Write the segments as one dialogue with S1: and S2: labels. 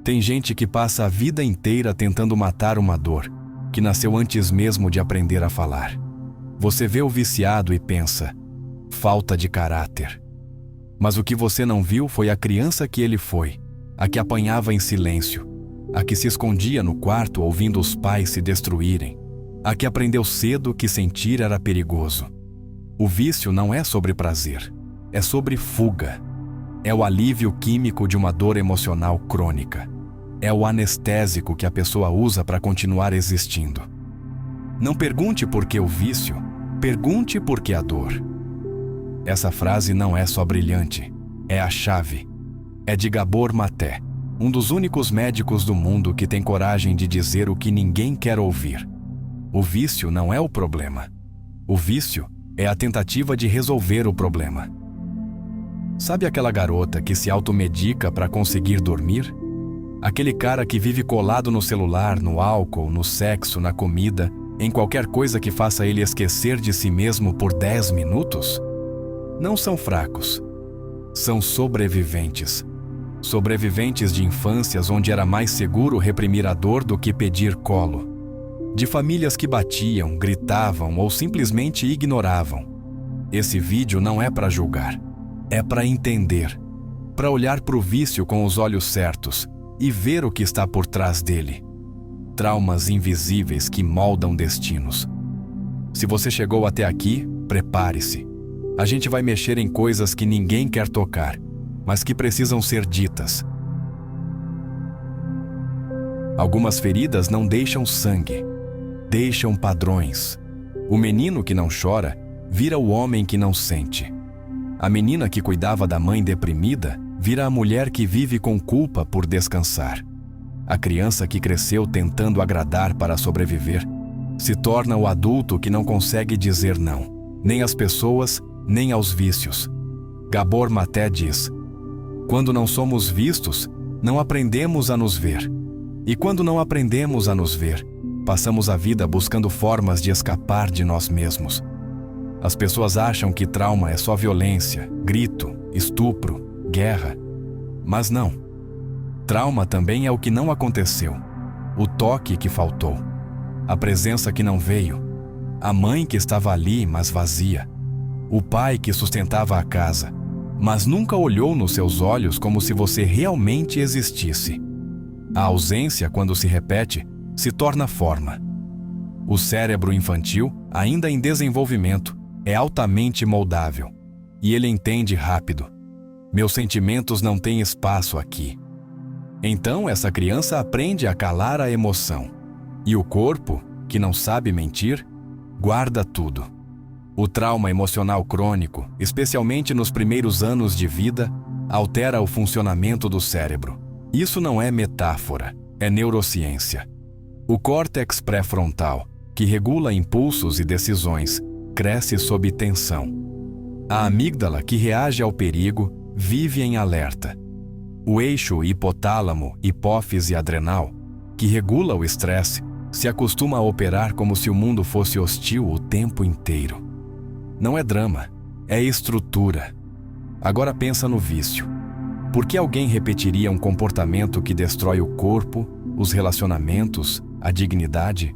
S1: Tem gente que passa a vida inteira tentando matar uma dor que nasceu antes mesmo de aprender a falar. Você vê o viciado e pensa, falta de caráter. Mas o que você não viu foi a criança que ele foi, a que apanhava em silêncio, a que se escondia no quarto ouvindo os pais se destruírem, a que aprendeu cedo que sentir era perigoso. O vício não é sobre prazer, é sobre fuga. É o alívio químico de uma dor emocional crônica. É o anestésico que a pessoa usa para continuar existindo. Não pergunte por que o vício, pergunte por que a dor. Essa frase não é só brilhante, é a chave. É de Gabor Maté, um dos únicos médicos do mundo que tem coragem de dizer o que ninguém quer ouvir. O vício não é o problema. O vício é a tentativa de resolver o problema. Sabe aquela garota que se automedica para conseguir dormir? Aquele cara que vive colado no celular, no álcool, no sexo, na comida, em qualquer coisa que faça ele esquecer de si mesmo por 10 minutos? Não são fracos. São sobreviventes. Sobreviventes de infâncias onde era mais seguro reprimir a dor do que pedir colo. De famílias que batiam, gritavam ou simplesmente ignoravam. Esse vídeo não é para julgar. É para entender. Para olhar para o vício com os olhos certos e ver o que está por trás dele. Traumas invisíveis que moldam destinos. Se você chegou até aqui, prepare-se. A gente vai mexer em coisas que ninguém quer tocar, mas que precisam ser ditas. Algumas feridas não deixam sangue, deixam padrões. O menino que não chora vira o homem que não sente. A menina que cuidava da mãe deprimida vira a mulher que vive com culpa por descansar. A criança que cresceu tentando agradar para sobreviver se torna o adulto que não consegue dizer não, nem às pessoas, nem aos vícios. Gabor Maté diz: quando não somos vistos, não aprendemos a nos ver. E quando não aprendemos a nos ver, passamos a vida buscando formas de escapar de nós mesmos. As pessoas acham que trauma é só violência, grito, estupro, guerra. Mas não. Trauma também é o que não aconteceu, o toque que faltou, a presença que não veio, a mãe que estava ali, mas vazia, o pai que sustentava a casa, mas nunca olhou nos seus olhos como se você realmente existisse. A ausência, quando se repete, se torna forma. O cérebro infantil, ainda em desenvolvimento, é altamente moldável, e ele entende rápido. Meus sentimentos não têm espaço aqui. Então essa criança aprende a calar a emoção. E o corpo, que não sabe mentir, guarda tudo. O trauma emocional crônico, especialmente nos primeiros anos de vida, altera o funcionamento do cérebro. Isso não é metáfora, é neurociência. O córtex pré-frontal, que regula impulsos e decisões, cresce sob tensão. A amígdala, que reage ao perigo, vive em alerta. O eixo hipotálamo, hipófise adrenal, que regula o estresse, se acostuma a operar como se o mundo fosse hostil o tempo inteiro. Não é drama, é estrutura. Agora pensa no vício. Por que alguém repetiria um comportamento que destrói o corpo, os relacionamentos, a dignidade?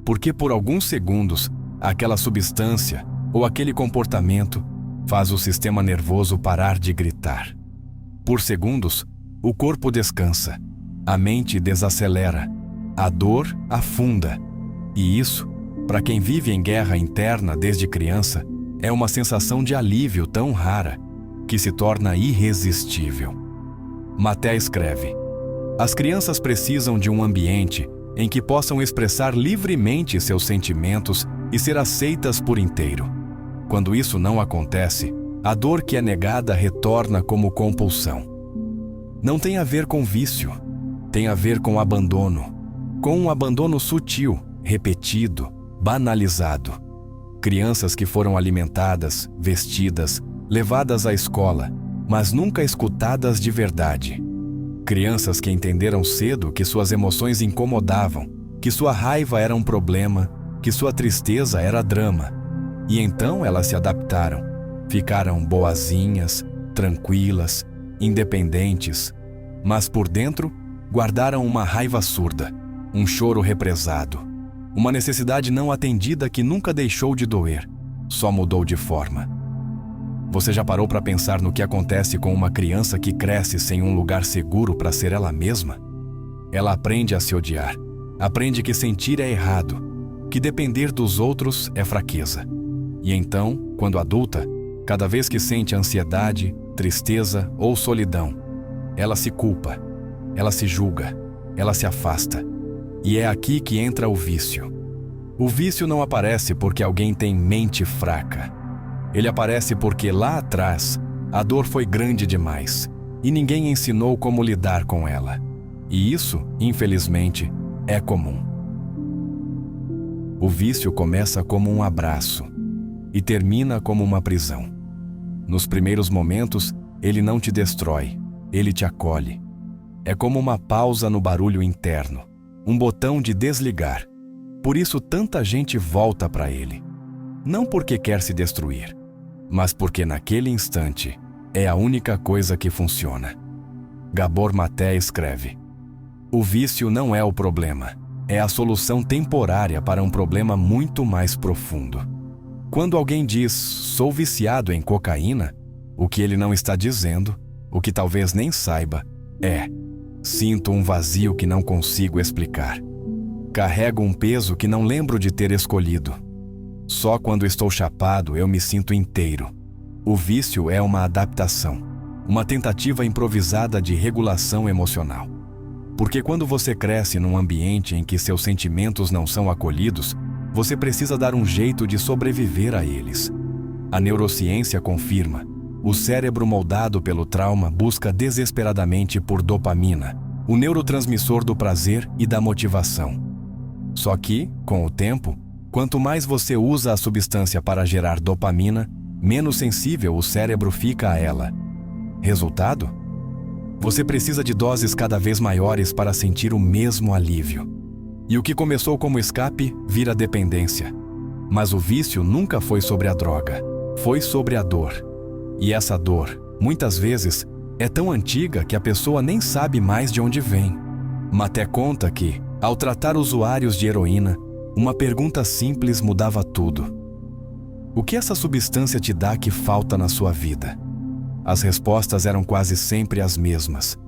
S1: Porque por alguns segundos, aquela substância ou aquele comportamento faz o sistema nervoso parar de gritar. Por segundos, o corpo descansa, a mente desacelera, a dor afunda. E isso, para quem vive em guerra interna desde criança, é uma sensação de alívio tão rara que se torna irresistível. Maté escreve: as crianças precisam de um ambiente em que possam expressar livremente seus sentimentos e ser aceitas por inteiro. Quando isso não acontece, a dor que é negada retorna como compulsão. Não tem a ver com vício, tem a ver com abandono. Com um abandono sutil, repetido, banalizado. Crianças que foram alimentadas, vestidas, levadas à escola, mas nunca escutadas de verdade. Crianças que entenderam cedo que suas emoções incomodavam, que sua raiva era um problema, que sua tristeza era drama. E então elas se adaptaram, ficaram boazinhas, tranquilas, independentes, mas por dentro guardaram uma raiva surda, um choro represado, uma necessidade não atendida que nunca deixou de doer, só mudou de forma. Você já parou para pensar no que acontece com uma criança que cresce sem um lugar seguro para ser ela mesma? Ela aprende a se odiar, aprende que sentir é errado, que depender dos outros é fraqueza. E então, quando adulta, cada vez que sente ansiedade, tristeza ou solidão, ela se culpa, ela se julga, ela se afasta. E é aqui que entra o vício. O vício não aparece porque alguém tem mente fraca. Ele aparece porque lá atrás a dor foi grande demais e ninguém ensinou como lidar com ela. E isso, infelizmente, é comum. O vício começa como um abraço e termina como uma prisão. Nos primeiros momentos, ele não te destrói, ele te acolhe. É como uma pausa no barulho interno, um botão de desligar. Por isso tanta gente volta para ele. Não porque quer se destruir, mas porque naquele instante é a única coisa que funciona. Gabor Maté escreve: o vício não é o problema, é a solução temporária para um problema muito mais profundo. Quando alguém diz, sou viciado em cocaína, o que ele não está dizendo, o que talvez nem saiba, é: sinto um vazio que não consigo explicar. Carrego um peso que não lembro de ter escolhido. Só quando estou chapado eu me sinto inteiro. O vício é uma adaptação, uma tentativa improvisada de regulação emocional. Porque quando você cresce num ambiente em que seus sentimentos não são acolhidos, você precisa dar um jeito de sobreviver a eles. A neurociência confirma: o cérebro moldado pelo trauma busca desesperadamente por dopamina, o neurotransmissor do prazer e da motivação. Só que, com o tempo, quanto mais você usa a substância para gerar dopamina, menos sensível o cérebro fica a ela. Resultado? Você precisa de doses cada vez maiores para sentir o mesmo alívio. E o que começou como escape vira dependência. Mas o vício nunca foi sobre a droga, foi sobre a dor. E essa dor, muitas vezes, é tão antiga que a pessoa nem sabe mais de onde vem. Maté conta que, ao tratar usuários de heroína, uma pergunta simples mudava tudo. O que essa substância te dá que falta na sua vida? As respostas eram quase sempre as mesmas: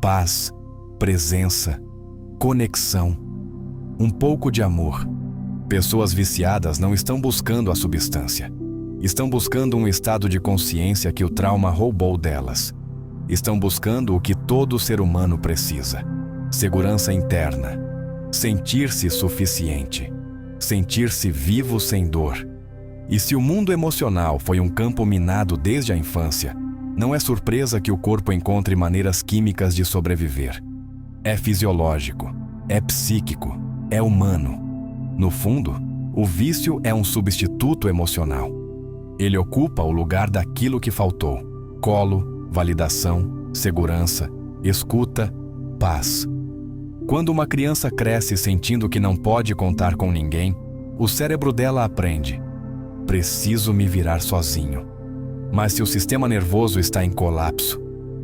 S1: paz, presença, conexão, um pouco de amor. Pessoas viciadas não estão buscando a substância. Estão buscando um estado de consciência que o trauma roubou delas. Estão buscando o que todo ser humano precisa: segurança interna, sentir-se suficiente, sentir-se vivo sem dor. E se o mundo emocional foi um campo minado desde a infância, não é surpresa que o corpo encontre maneiras químicas de sobreviver. É fisiológico, é psíquico, é humano. No fundo, o vício é um substituto emocional. Ele ocupa o lugar daquilo que faltou: colo, validação, segurança, escuta, paz. Quando uma criança cresce sentindo que não pode contar com ninguém, o cérebro dela aprende: preciso me virar sozinho. Mas se o sistema nervoso está em colapso,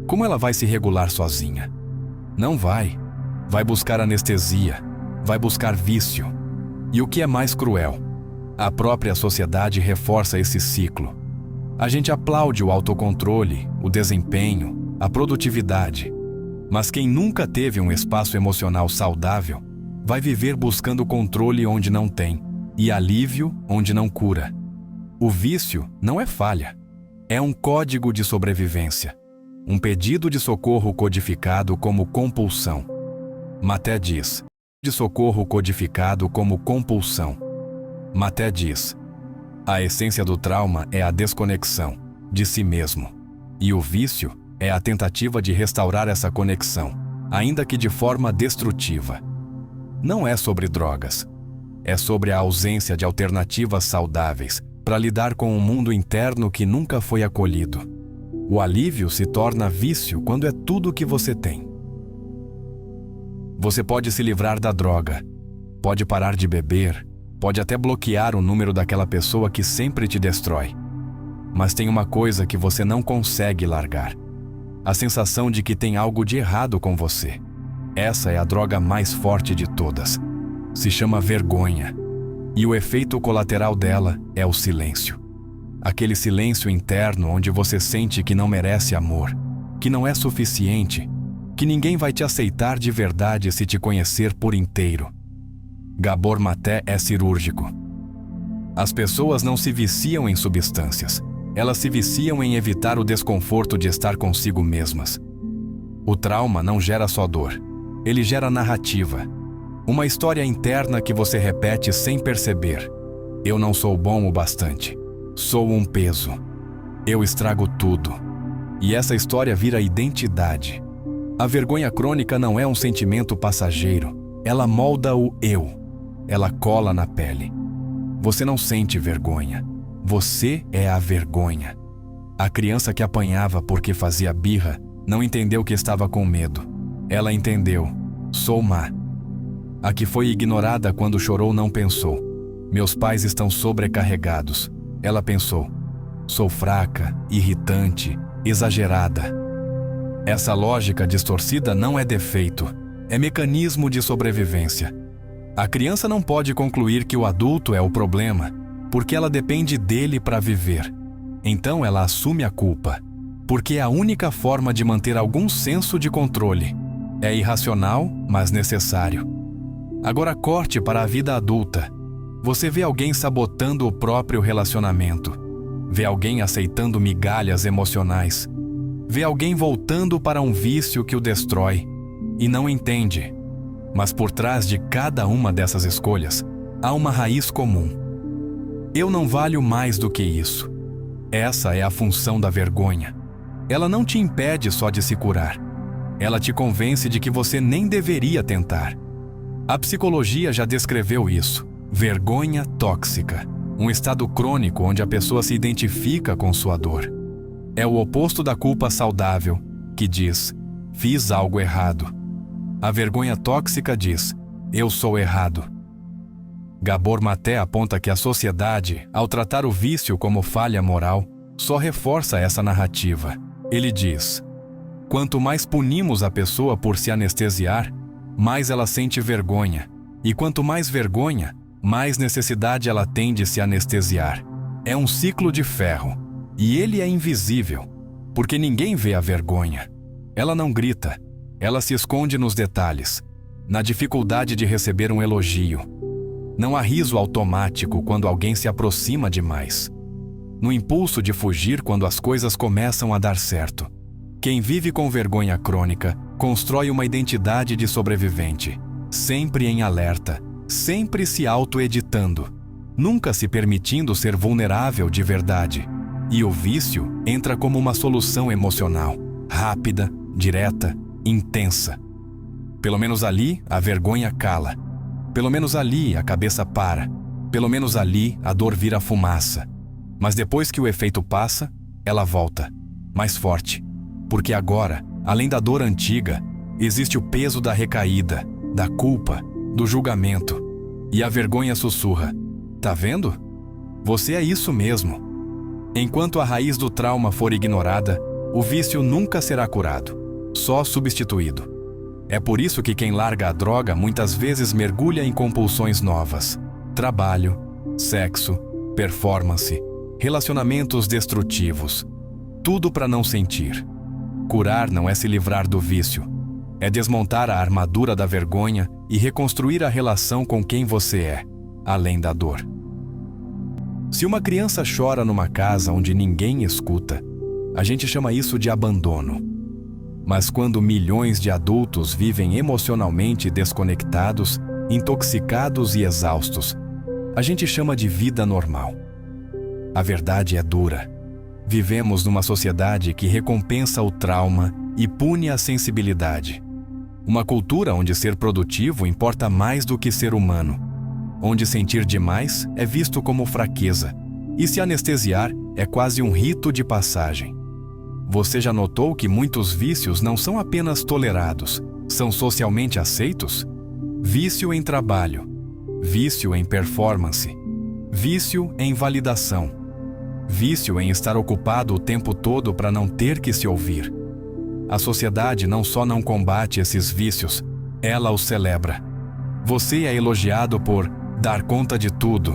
S1: como ela vai se regular sozinha? Não vai. Vai buscar anestesia, vai buscar vício. E o que é mais cruel? A própria sociedade reforça esse ciclo. A gente aplaude o autocontrole, o desempenho, a produtividade. Mas quem nunca teve um espaço emocional saudável, vai viver buscando controle onde não tem e alívio onde não cura. O vício não é falha. É um código de sobrevivência. Um pedido de socorro codificado como compulsão. Maté diz: de socorro codificado como compulsão. Maté diz: a essência do trauma é a desconexão de si mesmo. E o vício é a tentativa de restaurar essa conexão, ainda que de forma destrutiva. Não é sobre drogas. É sobre a ausência de alternativas saudáveis para lidar com um mundo interno que nunca foi acolhido. O alívio se torna vício quando é tudo o que você tem. Você pode se livrar da droga, pode parar de beber, pode até bloquear o número daquela pessoa que sempre te destrói. Mas tem uma coisa que você não consegue largar: a sensação de que tem algo de errado com você. Essa é a droga mais forte de todas. Se chama vergonha. E o efeito colateral dela é o silêncio. Aquele silêncio interno onde você sente que não merece amor, que não é suficiente, que ninguém vai te aceitar de verdade se te conhecer por inteiro. Gabor Maté é cirúrgico. As pessoas não se viciam em substâncias. Elas se viciam em evitar o desconforto de estar consigo mesmas. O trauma não gera só dor. Ele gera narrativa. Uma história interna que você repete sem perceber. Eu não sou bom o bastante. Sou um peso. Eu estrago tudo. E essa história vira identidade. A vergonha crônica não é um sentimento passageiro. Ela molda o eu. Ela cola na pele. Você não sente vergonha. Você é a vergonha. A criança que apanhava porque fazia birra não entendeu que estava com medo. Ela entendeu. Sou má. A que foi ignorada quando chorou não pensou. Meus pais estão sobrecarregados. Ela pensou. Sou fraca, irritante, exagerada. Essa lógica distorcida não é defeito. É mecanismo de sobrevivência. A criança não pode concluir que o adulto é o problema, porque ela depende dele para viver. Então ela assume a culpa, porque é a única forma de manter algum senso de controle. É irracional, mas necessário. Agora corte para a vida adulta. Você vê alguém sabotando o próprio relacionamento. Vê alguém aceitando migalhas emocionais. Vê alguém voltando para um vício que o destrói. E não entende. Mas por trás de cada uma dessas escolhas, há uma raiz comum. Eu não valho mais do que isso. Essa é a função da vergonha. Ela não te impede só de se curar. Ela te convence de que você nem deveria tentar. A psicologia já descreveu isso. Vergonha tóxica. Um estado crônico onde a pessoa se identifica com sua dor. É o oposto da culpa saudável, que diz, fiz algo errado. A vergonha tóxica diz, eu sou errado. Gabor Maté aponta que a sociedade, ao tratar o vício como falha moral, só reforça essa narrativa. Ele diz, quanto mais punimos a pessoa por se anestesiar, mais ela sente vergonha. E quanto mais vergonha, mais necessidade ela tem de se anestesiar. É um ciclo de ferro. E ele é invisível, porque ninguém vê a vergonha. Ela não grita. Ela se esconde nos detalhes, na dificuldade de receber um elogio. Não há riso automático quando alguém se aproxima demais. No impulso de fugir quando as coisas começam a dar certo. Quem vive com vergonha crônica constrói uma identidade de sobrevivente, sempre em alerta, sempre se auto-editando, nunca se permitindo ser vulnerável de verdade. E o vício entra como uma solução emocional, rápida, direta, intensa. Pelo menos ali, a vergonha cala. Pelo menos ali, a cabeça para. Pelo menos ali, a dor vira fumaça. Mas depois que o efeito passa, ela volta, mais forte. Porque agora, além da dor antiga, existe o peso da recaída, da culpa, do julgamento. E a vergonha sussurra. Tá vendo? Você é isso mesmo. Enquanto a raiz do trauma for ignorada, o vício nunca será curado. Só substituído. É por isso que quem larga a droga muitas vezes mergulha em compulsões novas. Trabalho, sexo, performance, relacionamentos destrutivos. Tudo para não sentir. Curar não é se livrar do vício. É desmontar a armadura da vergonha e reconstruir a relação com quem você é, além da dor. Se uma criança chora numa casa onde ninguém escuta, a gente chama isso de abandono. Mas quando milhões de adultos vivem emocionalmente desconectados, intoxicados e exaustos, a gente chama de vida normal. A verdade é dura. Vivemos numa sociedade que recompensa o trauma e pune a sensibilidade. Uma cultura onde ser produtivo importa mais do que ser humano. Onde sentir demais é visto como fraqueza. E se anestesiar é quase um rito de passagem. Você já notou que muitos vícios não são apenas tolerados, são socialmente aceitos? Vício em trabalho, vício em performance, vício em validação, vício em estar ocupado o tempo todo para não ter que se ouvir. A sociedade não só não combate esses vícios, ela o celebra. Você é elogiado por dar conta de tudo,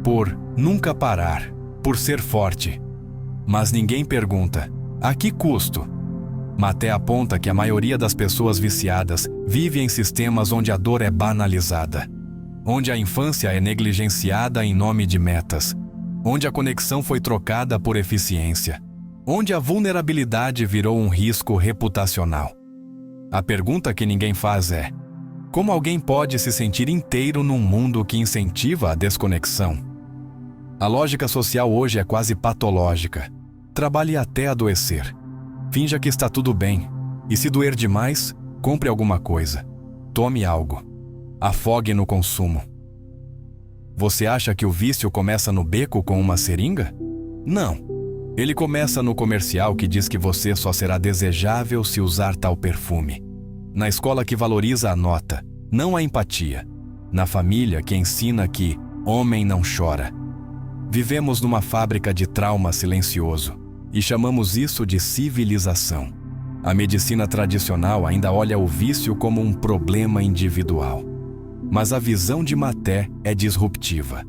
S1: por nunca parar, por ser forte. Mas ninguém pergunta: a que custo? Maté aponta que a maioria das pessoas viciadas vive em sistemas onde a dor é banalizada, onde a infância é negligenciada em nome de metas, onde a conexão foi trocada por eficiência, onde a vulnerabilidade virou um risco reputacional. A pergunta que ninguém faz é: como alguém pode se sentir inteiro num mundo que incentiva a desconexão? A lógica social hoje é quase patológica. Trabalhe até adoecer. Finja que está tudo bem. E se doer demais, compre alguma coisa. Tome algo. Afogue no consumo. Você acha que o vício começa no beco com uma seringa? Não. Ele começa no comercial que diz que você só será desejável se usar tal perfume. Na escola que valoriza a nota, não a empatia. Na família que ensina que homem não chora. Vivemos numa fábrica de trauma silencioso e chamamos isso de civilização. A medicina tradicional ainda olha o vício como um problema individual. Mas a visão de Maté é disruptiva.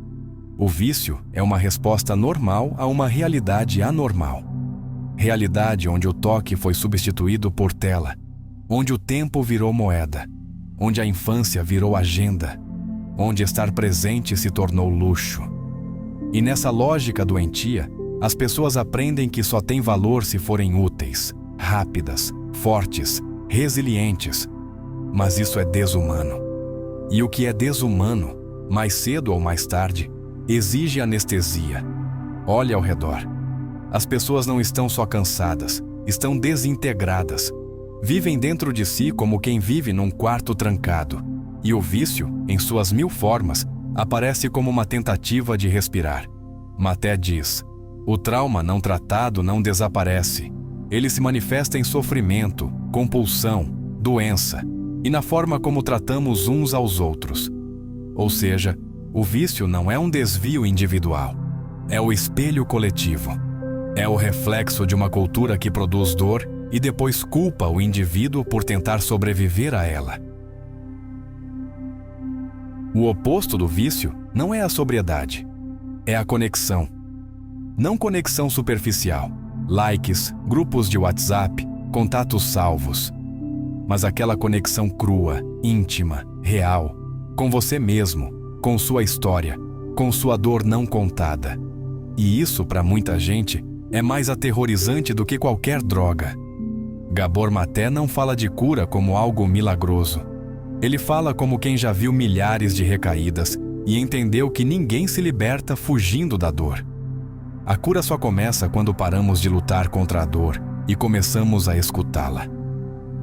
S1: O vício é uma resposta normal a uma realidade anormal. Realidade onde o toque foi substituído por tela, onde o tempo virou moeda, onde a infância virou agenda, onde estar presente se tornou luxo. E nessa lógica doentia, as pessoas aprendem que só têm valor se forem úteis, rápidas, fortes, resilientes. Mas isso é desumano. E o que é desumano, mais cedo ou mais tarde, exige anestesia. Olhe ao redor. As pessoas não estão só cansadas, estão desintegradas. Vivem dentro de si como quem vive num quarto trancado. E o vício, em suas 1000 formas, aparece como uma tentativa de respirar. Maté diz: o trauma não tratado não desaparece. Ele se manifesta em sofrimento, compulsão, doença e na forma como tratamos uns aos outros. Ou seja, o vício não é um desvio individual. É o espelho coletivo. É o reflexo de uma cultura que produz dor e depois culpa o indivíduo por tentar sobreviver a ela. O oposto do vício não é a sobriedade. É a conexão. Não conexão superficial, likes, grupos de WhatsApp, contatos salvos. Mas aquela conexão crua, íntima, real, com você mesmo, com sua história, com sua dor não contada. E isso, para muita gente, é mais aterrorizante do que qualquer droga. Gabor Maté não fala de cura como algo milagroso. Ele fala como quem já viu milhares de recaídas e entendeu que ninguém se liberta fugindo da dor. A cura só começa quando paramos de lutar contra a dor e começamos a escutá-la.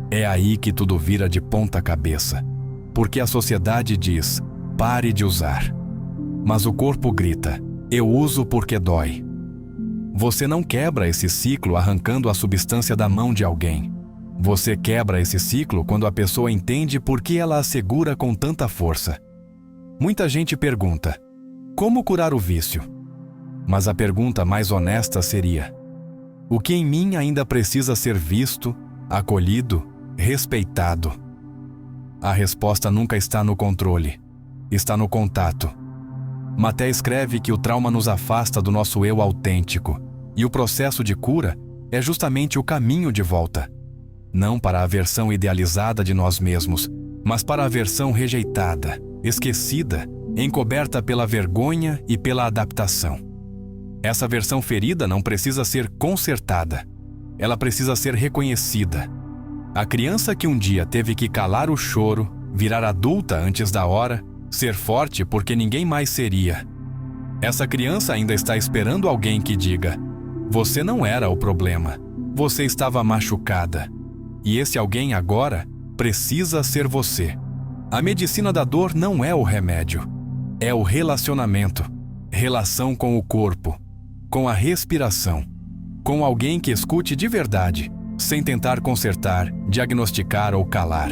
S1: É aí que tudo vira de ponta cabeça, porque a sociedade diz: pare de usar. Mas o corpo grita: eu uso porque dói. Você não quebra esse ciclo arrancando a substância da mão de alguém. Você quebra esse ciclo quando a pessoa entende por que ela a segura com tanta força. Muita gente pergunta: como curar o vício? Mas a pergunta mais honesta seria: o que em mim ainda precisa ser visto, acolhido, respeitado? A resposta nunca está no controle, está no contato. Maté escreve que o trauma nos afasta do nosso eu autêntico, e o processo de cura é justamente o caminho de volta. Não para a versão idealizada de nós mesmos, mas para a versão rejeitada, esquecida, encoberta pela vergonha e pela adaptação. Essa versão ferida não precisa ser consertada, ela precisa ser reconhecida. A criança que um dia teve que calar o choro, virar adulta antes da hora, ser forte porque ninguém mais seria. Essa criança ainda está esperando alguém que diga: você não era o problema, você estava machucada. E esse alguém agora precisa ser você. A medicina da dor não é o remédio, é o relacionamento. Relação com o corpo, com a respiração, com alguém que escute de verdade, sem tentar consertar, diagnosticar ou calar.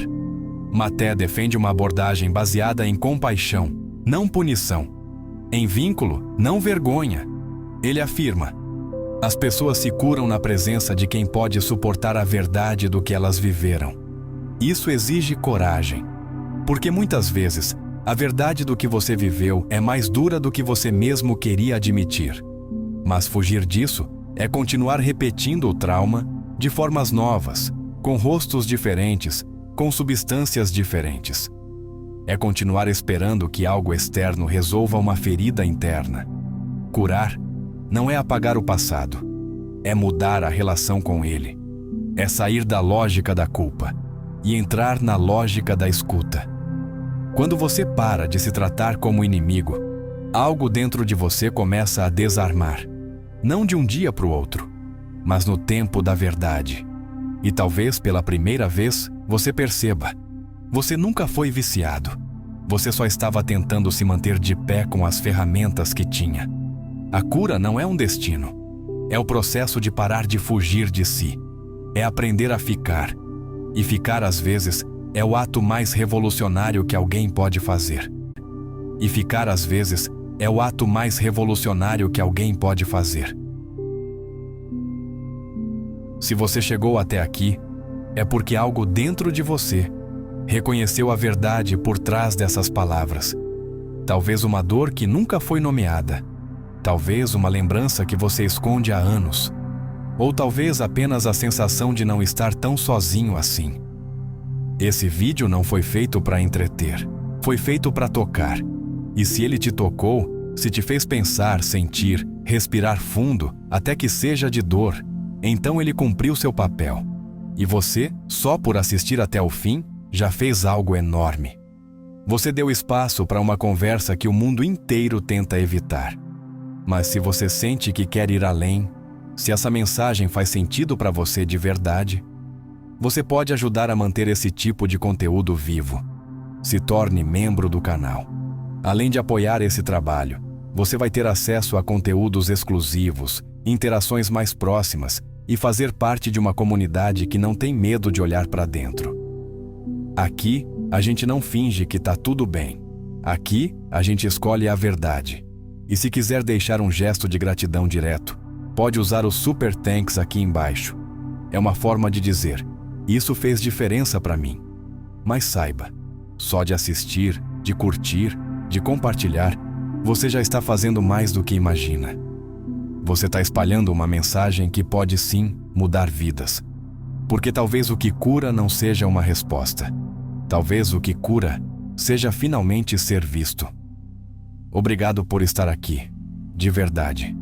S1: Maté defende uma abordagem baseada em compaixão, não punição. Em vínculo, não vergonha. Ele afirma: as pessoas se curam na presença de quem pode suportar a verdade do que elas viveram. Isso exige coragem. Porque muitas vezes, a verdade do que você viveu é mais dura do que você mesmo queria admitir. Mas fugir disso é continuar repetindo o trauma de formas novas, com rostos diferentes, com substâncias diferentes. É continuar esperando que algo externo resolva uma ferida interna. Curar não é apagar o passado, é mudar a relação com ele. É sair da lógica da culpa e entrar na lógica da escuta. Quando você para de se tratar como inimigo, algo dentro de você começa a desarmar. Não de um dia para o outro, mas no tempo da verdade. E talvez pela primeira vez você perceba: você nunca foi viciado. Você só estava tentando se manter de pé com as ferramentas que tinha. A cura não é um destino. É o processo de parar de fugir de si. É aprender a ficar. E ficar, às vezes, é o ato mais revolucionário que alguém pode fazer. E ficar, às vezes, é o ato mais revolucionário que alguém pode fazer. Se você chegou até aqui, é porque algo dentro de você reconheceu a verdade por trás dessas palavras. Talvez uma dor que nunca foi nomeada. Talvez uma lembrança que você esconde há anos. Ou talvez apenas a sensação de não estar tão sozinho assim. Esse vídeo não foi feito para entreter. Foi feito para tocar. E se ele te tocou, se te fez pensar, sentir, respirar fundo, até que seja de dor, então ele cumpriu seu papel. E você, só por assistir até o fim, já fez algo enorme. Você deu espaço para uma conversa que o mundo inteiro tenta evitar. Mas se você sente que quer ir além, se essa mensagem faz sentido para você de verdade, você pode ajudar a manter esse tipo de conteúdo vivo. Se torne membro do canal. Além de apoiar esse trabalho, você vai ter acesso a conteúdos exclusivos, interações mais próximas e fazer parte de uma comunidade que não tem medo de olhar para dentro. Aqui, a gente não finge que tá tudo bem. Aqui, a gente escolhe a verdade. E se quiser deixar um gesto de gratidão direto, pode usar o Super Thanks aqui embaixo. É uma forma de dizer: isso fez diferença para mim. Mas saiba, só de assistir, de curtir, de compartilhar, você já está fazendo mais do que imagina. Você está espalhando uma mensagem que pode sim mudar vidas. Porque talvez o que cura não seja uma resposta. Talvez o que cura seja finalmente ser visto. Obrigado por estar aqui, de verdade.